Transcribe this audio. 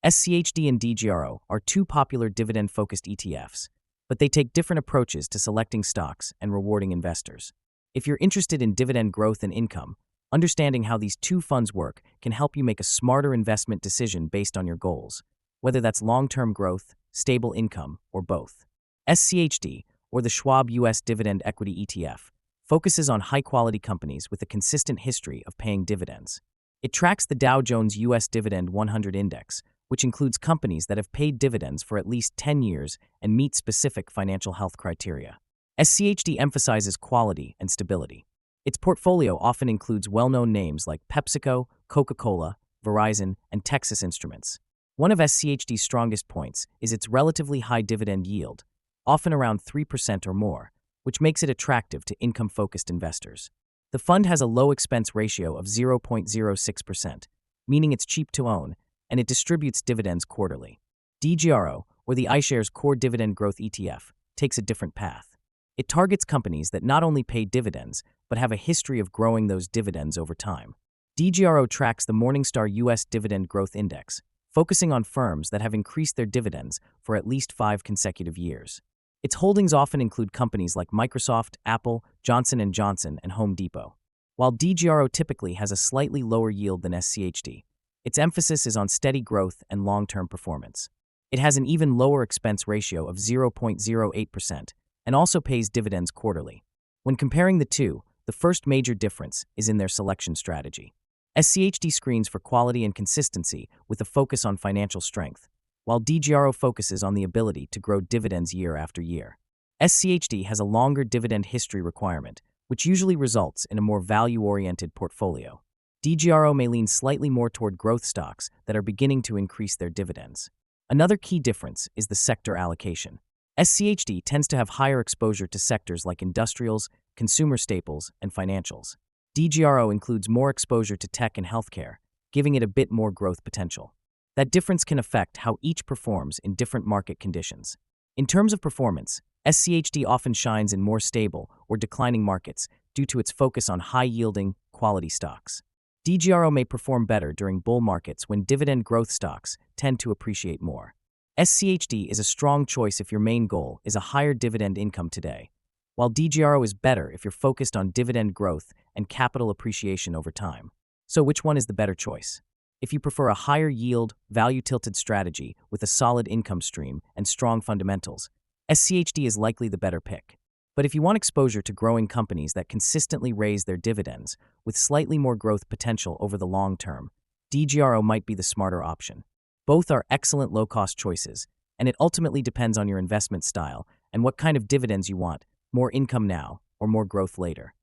SCHD and DGRO are two popular dividend-focused ETFs, but they take different approaches to selecting stocks and rewarding investors. If you're interested in dividend growth and income, understanding how these two funds work can help you make a smarter investment decision based on your goals, whether that's long-term growth, stable income, or both. SCHD, or the Schwab U.S. Dividend Equity ETF, focuses on high-quality companies with a consistent history of paying dividends. It tracks the Dow Jones U.S. Dividend 100 Index, which includes companies that have paid dividends for at least 10 years and meet specific financial health criteria. SCHD emphasizes quality and stability. Its portfolio often includes well-known names like PepsiCo, Coca-Cola, Verizon, and Texas Instruments. One of SCHD's strongest points is its relatively high dividend yield, often around 3% or more, which makes it attractive to income-focused investors. The fund has a low expense ratio of 0.06%, meaning it's cheap to own, and it distributes dividends quarterly. DGRO, or the iShares Core Dividend Growth ETF, takes a different path. It targets companies that not only pay dividends, but have a history of growing those dividends over time. DGRO tracks the Morningstar U.S. Dividend Growth Index, focusing on firms that have increased their dividends for at least 5 consecutive years. Its holdings often include companies like Microsoft, Apple, Johnson & Johnson, and Home Depot. While DGRO typically has a slightly lower yield than SCHD, its emphasis is on steady growth and long-term performance. It has an even lower expense ratio of 0.08% and also pays dividends quarterly. When comparing the two, the first major difference is in their selection strategy. SCHD screens for quality and consistency with a focus on financial strength, while DGRO focuses on the ability to grow dividends year after year. SCHD has a longer dividend history requirement, which usually results in a more value-oriented portfolio. DGRO may lean slightly more toward growth stocks that are beginning to increase their dividends. Another key difference is the sector allocation. SCHD tends to have higher exposure to sectors like industrials, consumer staples, and financials. DGRO includes more exposure to tech and healthcare, giving it a bit more growth potential. That difference can affect how each performs in different market conditions. In terms of performance, SCHD often shines in more stable or declining markets due to its focus on high-yielding, quality stocks. DGRO may perform better during bull markets when dividend growth stocks tend to appreciate more. SCHD is a strong choice if your main goal is a higher dividend income today, while DGRO is better if you're focused on dividend growth and capital appreciation over time. So which one is the better choice? If you prefer a higher yield, value-tilted strategy with a solid income stream and strong fundamentals, SCHD is likely the better pick. But if you want exposure to growing companies that consistently raise their dividends with slightly more growth potential over the long term, DGRO might be the smarter option. Both are excellent low-cost choices, and it ultimately depends on your investment style and what kind of dividends you want, more income now or more growth later.